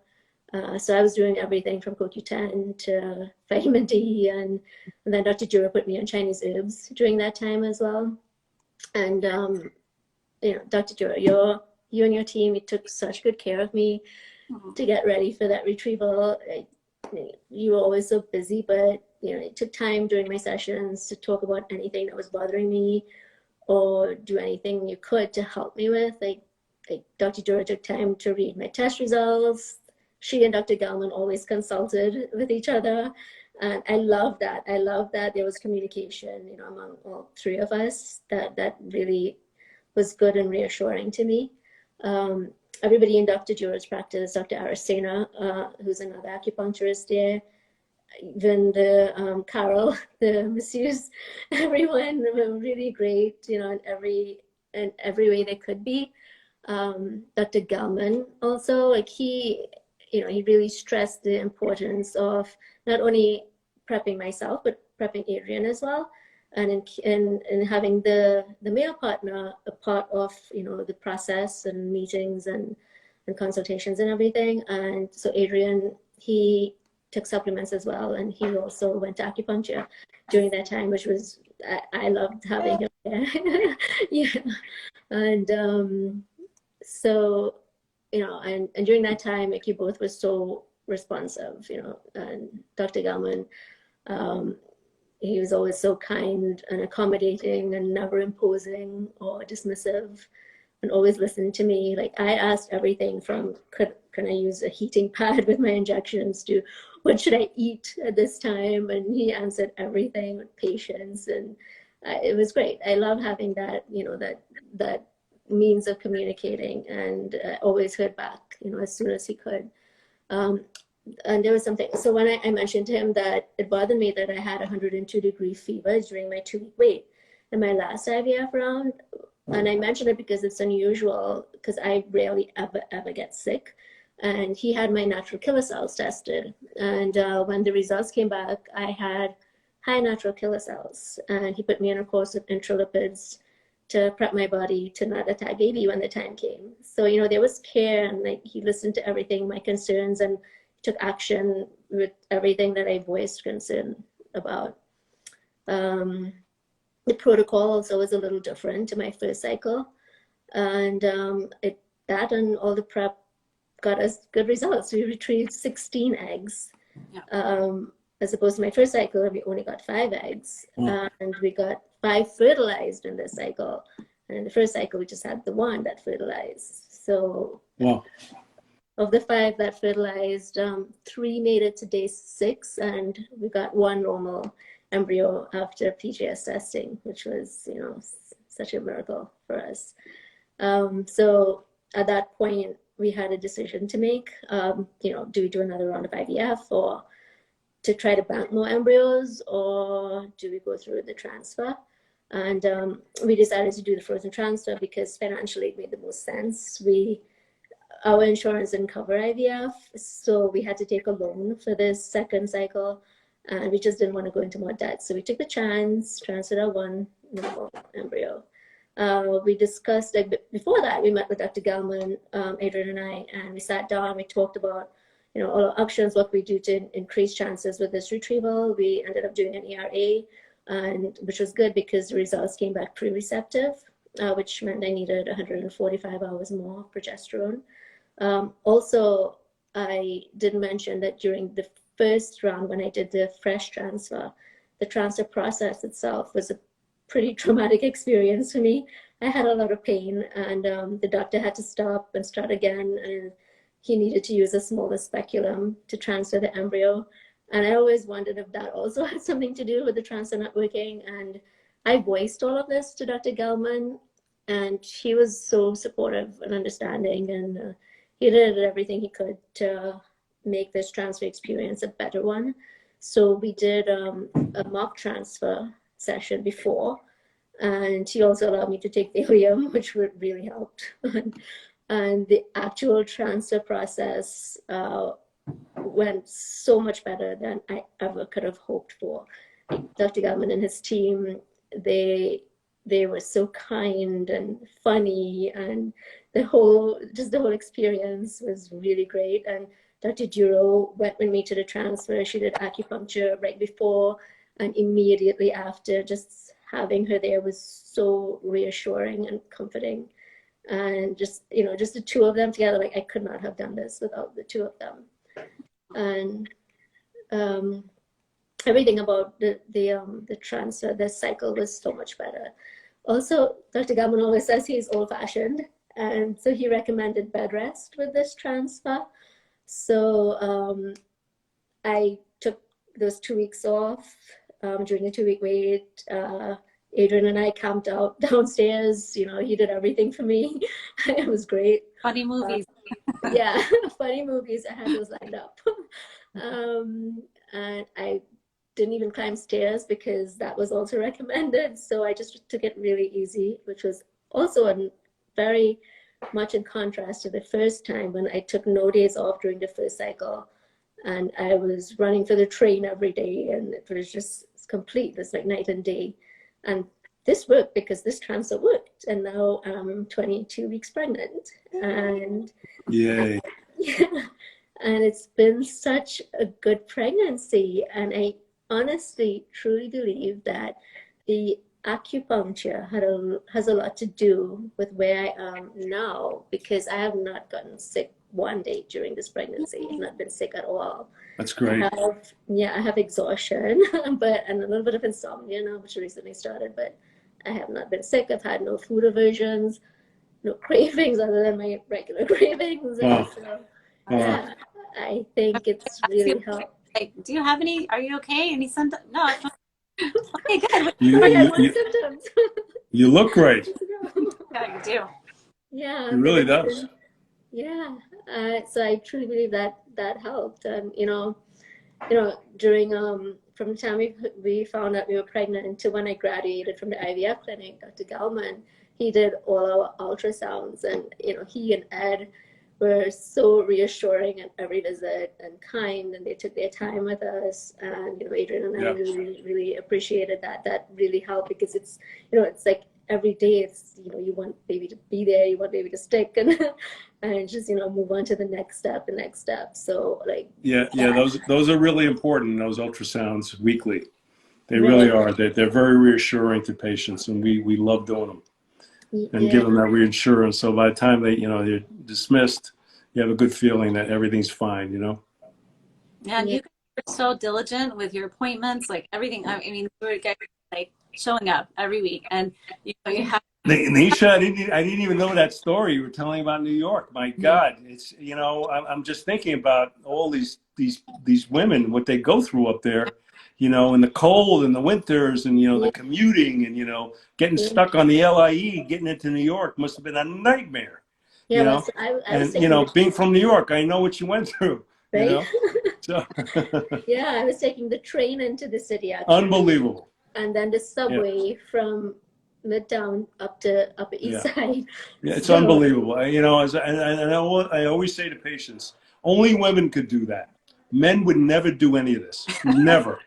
So I was doing everything from CoQ10 to vitamin D, and then Dr. Duro put me on Chinese herbs during that time as well. And Dr. Duro, you and your team, you took such good care of me to get ready for that retrieval. You were always so busy, but it took time during my sessions to talk about anything that was bothering me or do anything you could to help me with. Like Dr. Duro took time to read my test results. She and Dr. Gelman always consulted with each other. And I love that. I love that there was communication, among all three of us. That really was good and reassuring to me. Everybody in Dr. Duro's practice, Dr. Aracena, who's another acupuncturist there, even the Carol, the masseuse, everyone were really great, in every way they could be. Dr. Gelman also, he really stressed the importance of not only prepping myself, but prepping Adrian as well. And in having the male partner a part of, the process and meetings and consultations and everything. And so Adrian, he took supplements as well. And he also went to acupuncture during that time, which was, I loved having him there. Yeah. And so, and during that time, you both were so responsive, and Dr. Gelman, he was always so kind and accommodating and never imposing or dismissive, and always listened to me. Like, I asked everything from, can I use a heating pad with my injections, to what should I eat at this time? And he answered everything with patience, and it was great. I love having that, that means of communicating, and always heard back, as soon as he could. And there was something, so when I mentioned to him that it bothered me that I had 102-degree fever during my 2-week wait in my last IVF round. And I mentioned it because it's unusual, because I rarely ever get sick. And he had my natural killer cells tested. And when the results came back, I had high natural killer cells. And he put me on a course of intralipids to prep my body to not attack baby when the time came. So, there was care, and he listened to everything, my concerns, and took action with everything that I voiced concern about. The protocol also was a little different to my first cycle. And that and all the prep got us good results. We retrieved 16 eggs. Yeah. As opposed to my first cycle, we only got 5 eggs. And we got 5 fertilized in this cycle. And in the first cycle, we just had the 1 that fertilized. So of the 5 that fertilized, 3 made it to day 6, and we got 1 normal embryo after PGS testing, which was, such a miracle for us. So at that point, we had a decision to make. Do we do another round of IVF, or to try to bank more embryos, or do we go through the transfer? And we decided to do the frozen transfer because financially it made the most sense. Our insurance didn't cover IVF, so we had to take a loan for this second cycle, and we just didn't want to go into more debt. So we took the chance, transferred our 1 normal embryo. We discussed, like before that, we met with Dr. Gelman, Adrian and I, and we sat down, we talked about, all our options, what we do to increase chances with this retrieval. We ended up doing an ERA, which was good because the results came back pre-receptive, which meant I needed 145 hours more of progesterone. Also, I did mention that during the first round, when I did the fresh transfer, the transfer process itself was a pretty traumatic experience for me. I had a lot of pain, and the doctor had to stop and start again, and he needed to use a smaller speculum to transfer the embryo. And I always wondered if that also had something to do with the transfer not working. And I voiced all of this to Dr. Gelman, and he was so supportive and understanding, and he did everything he could to make this transfer experience a better one. So we did a mock transfer session before, and he also allowed me to take the helium, which really helped. And the actual transfer process went so much better than I ever could have hoped for. Dr. Gelman and his team, they were so kind and funny, and the whole experience was really great. And Dr. Duro went with me to the transfer. She did acupuncture right before and immediately after. Just having her there was so reassuring and comforting. And just the two of them together, like I could not have done this without the two of them. And everything about the transfer, the cycle was so much better. Also, Dr. Gelman always says he's old-fashioned, and so he recommended bed rest with this transfer. So I took those 2 weeks off. During the 2-week wait, Adrian and I camped out downstairs. He did everything for me. It was great. Funny movies. Yeah, funny movies. I had those lined up. And I didn't even climb stairs because that was also recommended. So I just took it really easy, which was also very much in contrast to the first time when I took no days off during the first cycle. And I was running for the train every day, and it was just complete. It was like night and day. And this worked because this transfer worked. And now I'm 22 weeks pregnant. And Yay. yeah, and it's been such a good pregnancy. And I honestly, truly believe that the acupuncture has a lot to do with where I am now, because I have not gotten sick one day during this pregnancy. I've not been sick at all. That's great. I have exhaustion, and a little bit of insomnia now, which recently started, but I have not been sick. I've had no food aversions, no cravings other than my regular cravings. Oh. So, yeah, I think it's really helped. Do you have any? Are you okay? Any symptoms? No. Okay, good. You look great. Yeah, you do. Yeah, it really does. Yeah, so I truly believe that helped. And during from the time we found out we were pregnant to when I graduated from the IVF clinic, Dr. Gelman, he did all our ultrasounds, and he and Ed were so reassuring at every visit and kind, and they took their time with us. And Adrian and I really, really appreciated that. That really helped, because it's it's like every day it's you want baby to be there, you want baby to stick, and just move on to the next step. So like those are really important, those ultrasounds weekly. They really are. They're very reassuring to patients, and we love doing them. And give them that reassurance. So by the time they're dismissed, you have a good feeling that everything's fine, Yeah, and you guys are so diligent with your appointments, like everything. I mean, you guys like showing up every week, and you have. Nisha, I didn't even know that story you were telling about New York. My God, it's I'm just thinking about all these women, what they go through up there. In the cold and the winters, and the commuting, and getting stuck on the LIE, getting into New York must have been a nightmare. Yeah, being from New York, I know what you went through. Right? So yeah, I was taking the train into the city, actually. Unbelievable. And then the subway from Midtown up to Upper East Side. Yeah, it's unbelievable. I always say to patients, only women could do that. Men would never do any of this. Never.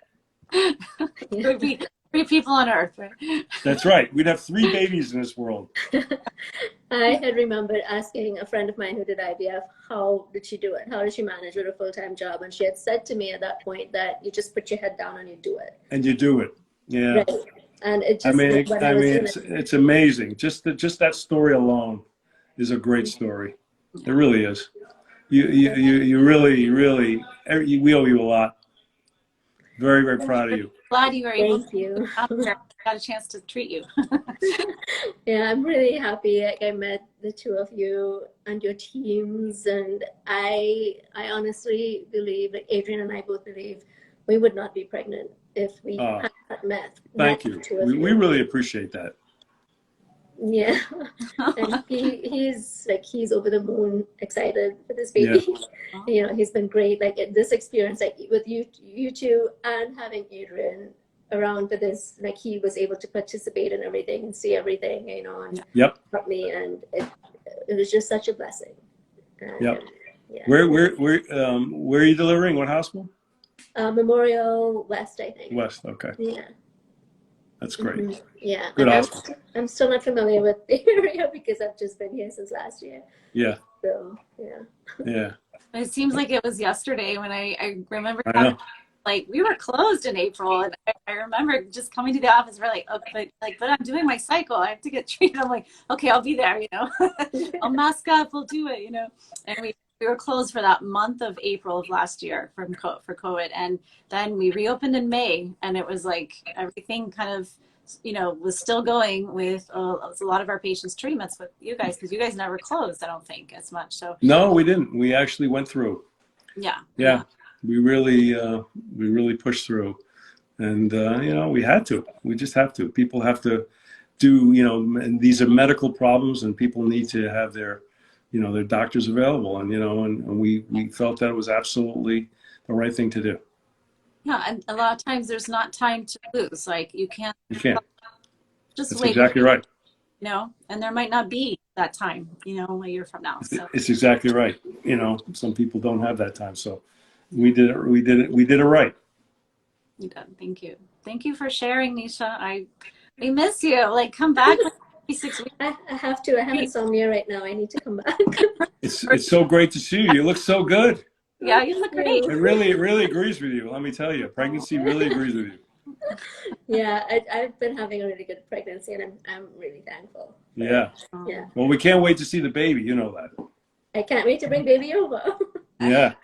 It would be Three people on Earth, right? That's right. We'd have 3 babies in this world. I had remembered asking a friend of mine who did IVF, how did she do it? How did she manage with a full-time job? And she had said to me at that point that you just put your head down and you do it. And you do it. Yeah. Right. And it just, when I was in it. It's amazing. Just that story alone is a great story. It really is. You really, we owe you a lot. Very, very proud of you. Glad you were able Thank you. to got a chance to treat you. Yeah, I'm really happy. Like, I met the two of you and your teams, and I honestly believe, like Adrian and I both believe, we would not be pregnant if we had not met. Thank you. We really appreciate that. Yeah, and he's over the moon excited for this baby. Yeah. You know, he's been great. Like this experience, like with you two, and having Adrian around for this, like he was able to participate in everything and see everything, you know, and help me, and it was just such a blessing. And, yep. Yeah. Where are you delivering? What hospital? Memorial West, I think. West. Okay. Yeah. That's great. Mm-hmm. Yeah. Good and hospital. I'm still not familiar with the area because I've just been here since last year. Yeah. So yeah. Yeah. It seems like it was yesterday when I remember like we were closed in April, and I remember just coming to the office. We're like, oh, but I'm doing my cycle. I have to get treated. I'm like, okay, I'll be there. You know, I'll mask up. We'll do it. You know, and we were closed for that month of April of last year for COVID, and then we reopened in May, and it was like everything kind of, you know, was still going with a lot of our patients' treatments with you guys, because you guys never closed, I don't think, as much. So no, we didn't. We actually went through. Yeah. We really pushed through, and you know, we had to. We just have to. People have to do, you know, and these are medical problems, and people need to have their, you know, their doctors available, and you know, and we felt that it was absolutely the right thing to do. Yeah, and a lot of times there's not time to lose. Like you can't just That's wait. exactly right. You know, and there might not be that time, you know, a year from now. So It's exactly right. You know, some people don't have that time, so we did it. We did it right. you did. Thank you for sharing, Nisha. We miss you. Like, come back. 6 weeks. I have to. I have insomnia right now. I need to come back. It's so great to see you. You look so good. Yeah, you look great. It really agrees with you. Let me tell you, pregnancy really agrees with you. Yeah, I've been having a really good pregnancy, and I'm really thankful. Yeah. Yeah. Well, we can't wait to see the baby. You know that. I can't wait to bring baby over. Yeah.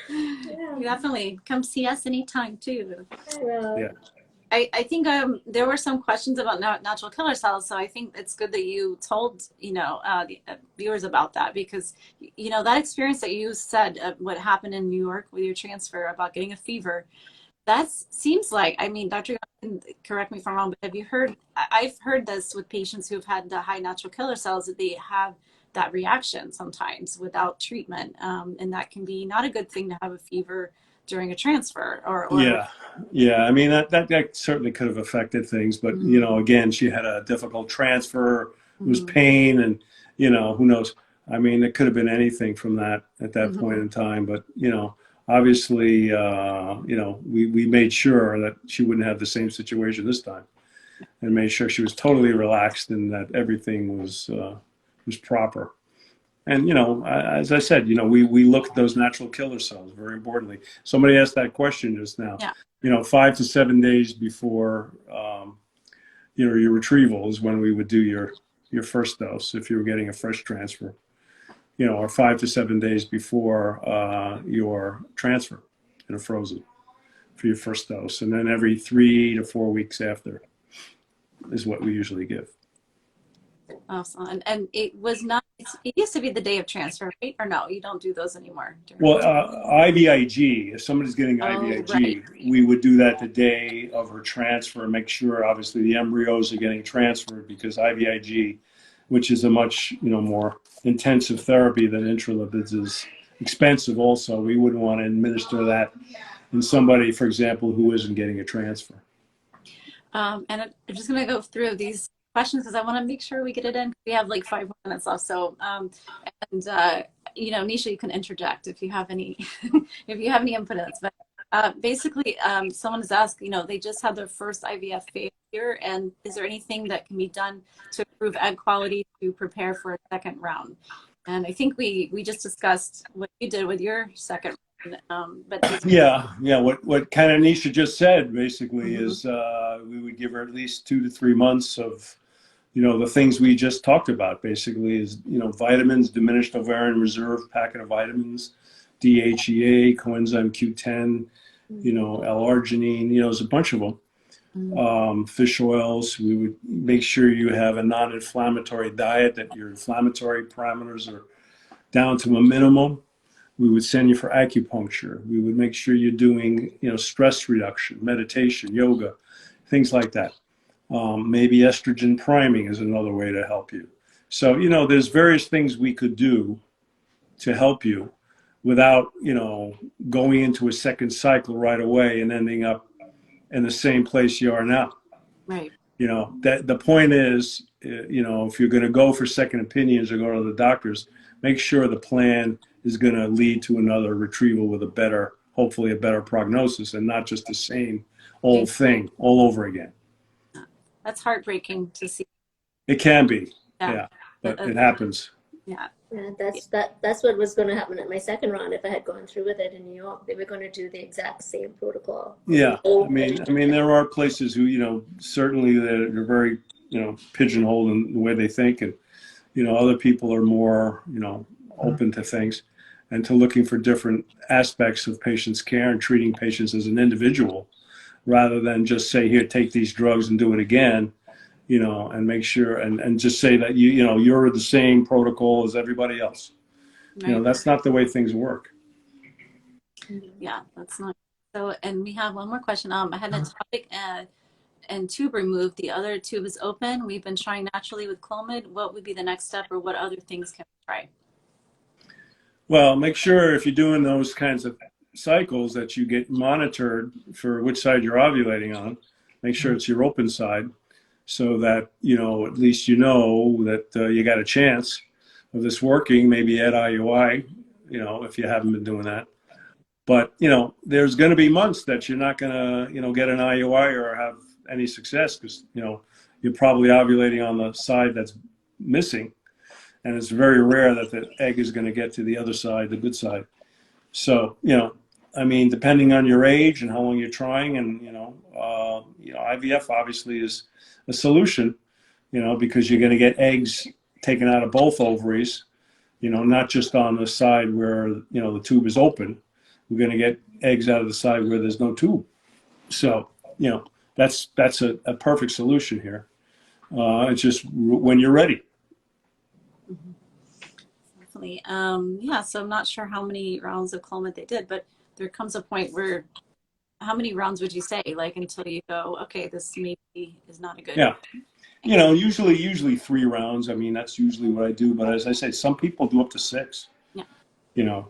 Yeah. Definitely come see us anytime too. I will. Yeah. I think there were some questions about natural killer cells, so I think it's good that you told, you know, the viewers about that, because, you know, that experience that you said, what happened in New York with your transfer about getting a fever, that seems like, I mean, Dr. correct me if I'm wrong, but have you heard, I've heard this with patients who've had the high natural killer cells, that they have that reaction sometimes without treatment, and that can be not a good thing to have a fever during a transfer or yeah. I mean, that certainly could have affected things, but you know, again, she had a difficult transfer. It was pain, and you know, who knows? I mean, it could have been anything from that at that point in time. But you know, obviously, you know, we made sure that she wouldn't have the same situation this time, and made sure she was totally relaxed and that everything was proper. And, you know, as I said, you know, we look at those natural killer cells very importantly. Somebody asked that question just now. Yeah. You know, 5 to 7 days before, you know, your retrieval is when we would do your first dose if you were getting a fresh transfer. You know, or 5 to 7 days before your transfer in a frozen for your first dose. And then every 3 to 4 weeks after is what we usually give. Awesome. And it was not, it used to be the day of transfer, right? Or no, you don't do those anymore? Well, IVIG, if somebody's getting IVIG, we would do that the day of her transfer, make sure obviously the embryos are getting transferred, because IVIG, which is a much, you know, more intensive therapy than intralipids, is expensive also. We wouldn't want to administer that in somebody, for example, who isn't getting a transfer. And I'm just going to go through these questions because I want to make sure we get it in. We have like 5 more minutes left. So, you know, Nisha, you can interject if you have any, if you have any input. But Basically, someone has asked, they just had their first IVF failure, and is there anything that can be done to improve egg quality to prepare for a second round? And I think we just discussed what you did with your second round, but Yeah. What kind of Nisha just said basically Mhm. is we would give her at least 2 to 3 months of the things we just talked about. Basically, is vitamins, diminished ovarian reserve packet of vitamins, DHEA, coenzyme Q10, L-arginine. There's a bunch of them. Fish oils. We would make sure you have a non-inflammatory diet, that your inflammatory parameters are down to a minimum. We would send you for acupuncture. We would make sure you're doing, stress reduction, meditation, yoga, things like that. Maybe estrogen priming is another way to help you. So, there's various things we could do to help you without, going into a second cycle right away and ending up in the same place you are now. Right. That the point is, if you're going to go for second opinions or go to the doctors, make sure the plan is going to lead to another retrieval with hopefully a better prognosis, and not just the same old thing all over again. That's heartbreaking to see. It can be, Yeah. yeah, but it happens. Yeah. Yeah, that's what was going to happen at my second round if I had gone through with it in New York. They were going to do the exact same protocol. Yeah, I mean, there are places who, certainly they're very, pigeonholed in the way they think, and other people are more, open to things and to looking for different aspects of patients' care and treating patients as an individual, rather than just say, here, take these drugs and do it again. And make sure and just say that you're the same protocol as everybody else. Right. That's not the way things work. Yeah, that's not. So, and we have one more question. I had an ectopic and tube removed. The other tube is open. We've been trying naturally with Clomid. What would be the next step, or what other things can we try? Well, make sure if you're doing those kinds of cycles that you get monitored for which side you're ovulating on. Make sure it's your open side, so that at least that you got a chance of this working. Maybe add IUI, if you haven't been doing that. But there's going to be months that you're not going to get an IUI or have any success, because you're probably ovulating on the side that's missing, and it's very rare that the egg is going to get to the other side, the good side. So I mean, depending on your age and how long you're trying, and IVF obviously is a solution, because you're going to get eggs taken out of both ovaries, not just on the side where the tube is open. We're going to get eggs out of the side where there's no tube. So that's a perfect solution here. It's just when you're ready. Definitely. Yeah. So I'm not sure how many rounds of Clomid they did, but there comes a point where, how many rounds would you say, like, until you go, okay, this maybe is not a good. Yeah. Usually 3 rounds. I mean, that's usually what I do. But as I say, some people do up to 6. Yeah.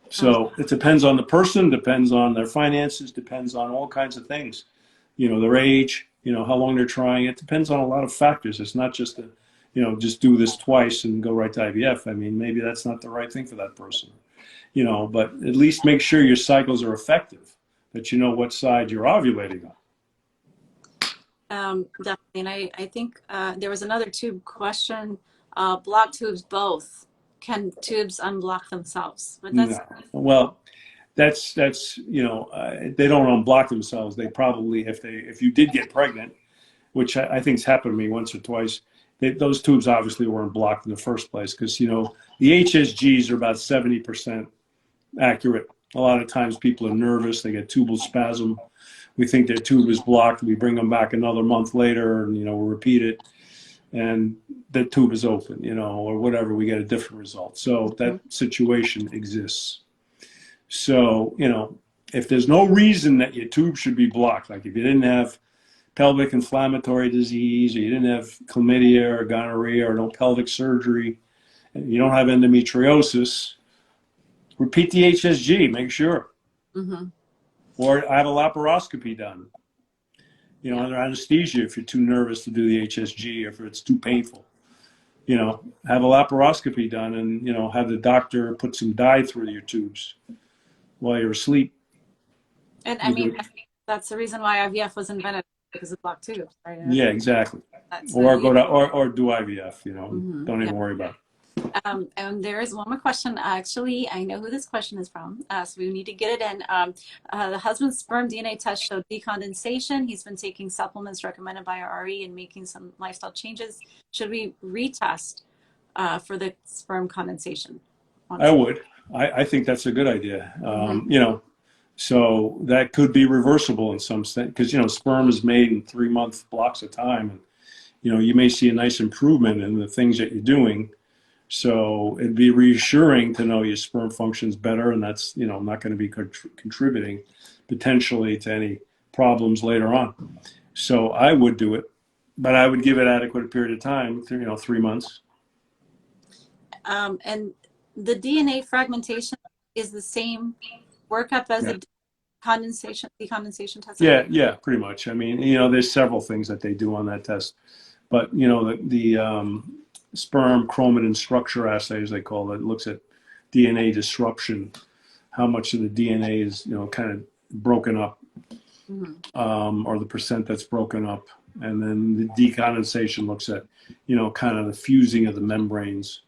So it depends on the person, depends on their finances, depends on all kinds of things. Their age, how long they're trying. It depends on a lot of factors. It's not just just do this twice and go right to IVF. I mean, maybe that's not the right thing for that person. But at least make sure your cycles are effective, that you know what side you're ovulating on. Definitely. And I think there was another tube question. Block tubes both. Can tubes unblock themselves? But that's well, that's they don't unblock themselves. They probably, if you did get pregnant, which I think has happened to me once or twice, those tubes obviously weren't blocked in the first place, because the HSGs are about 70% accurate. A lot of times people are nervous, they get tubal spasm. We think their tube is blocked. We bring them back another month later, and we'll repeat it, and the tube is open, or whatever. We get a different result. So that situation exists. So if there's no reason that your tube should be blocked, like if you didn't have pelvic inflammatory disease, or you didn't have chlamydia or gonorrhea, or no pelvic surgery, and you don't have endometriosis, repeat the HSG. Make sure. Mm-hmm. Or have a laparoscopy done, under anesthesia if you're too nervous to do the HSG, or if it's too painful. Have a laparoscopy done, and have the doctor put some dye through your tubes while you're asleep. And I mean, I think that's the reason why IVF was invented, because of blocked tubes, right? Yeah, exactly. That's Or go to or do IVF. You know, don't yeah. even worry about it. And there is one more question. Actually, I know who this question is from, so we need to get it in. The husband's sperm DNA test showed decondensation. He's been taking supplements recommended by our RE and making some lifestyle changes. Should we retest for the sperm condensation? I would. I think that's a good idea. You know, so that could be reversible in some sense, because, you know, sperm is made in 3-month blocks of time, and, you know, you may see a nice improvement in the things that you're doing. So it'd be reassuring to know your sperm functions better, and that's, you know, not going to be contributing potentially to any problems later on. So I would do it, but I would give it adequate period of time, you know, 3 months. And the DNA fragmentation is the same workup as the decondensation test? Yeah, pretty much. I mean, you know, there's several things that they do on that test, but, you know, the sperm chromatin structure assay, as they call it, looks at DNA disruption, how much of the DNA is, you know, kind of broken up, or the percent that's broken up. And then the decondensation looks at, you know, kind of the fusing of the membranes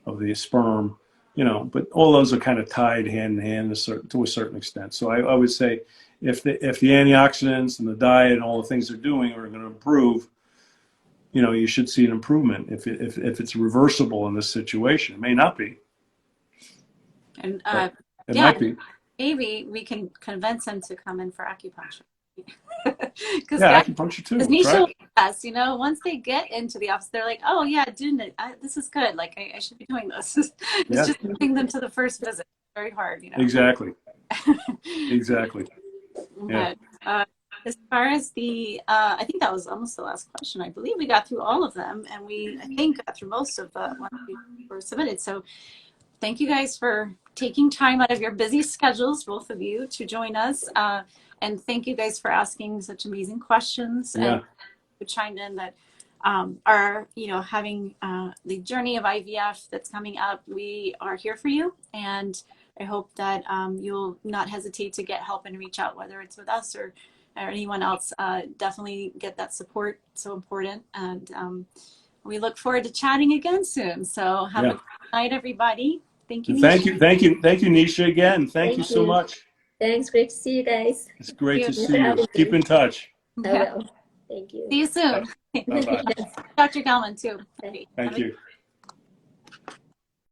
of the sperm, you know, but all those are kind of tied hand in hand to a certain extent. So I would say if the antioxidants and the diet and all the things they're doing are going to improve, you know, you should see an improvement. If it's reversible in this situation, it may not be. And it might be. Maybe we can convince him to come in for acupuncture. Acupuncture too. Because Nisha, yes, you know, once they get into the office, they're like, "Oh yeah, doing it. This is good. Like I should be doing this." It's just getting them to the first visit. It's very hard, you know. Exactly. Exactly. But as far as the, I think that was almost the last question. I believe we got through all of them, and I think got through most of the ones we were submitted. So thank you guys for taking time out of your busy schedules, both of you, to join us. And thank you guys for asking such amazing questions, and who chimed in that are, you know, having the journey of IVF that's coming up. We are here for you, and I hope that you'll not hesitate to get help and reach out, whether it's with us or anyone else. Definitely get that support. It's so important. And we look forward to chatting again soon. So have a good night, everybody. Thank you, Nisha. Thank you, Nisha, again. Thank you so much. Thanks. Great to see you guys. It's great to see you. Keep in touch. I will. Thank you. See you soon. Bye-bye. Dr. Gelman, too. Thank you.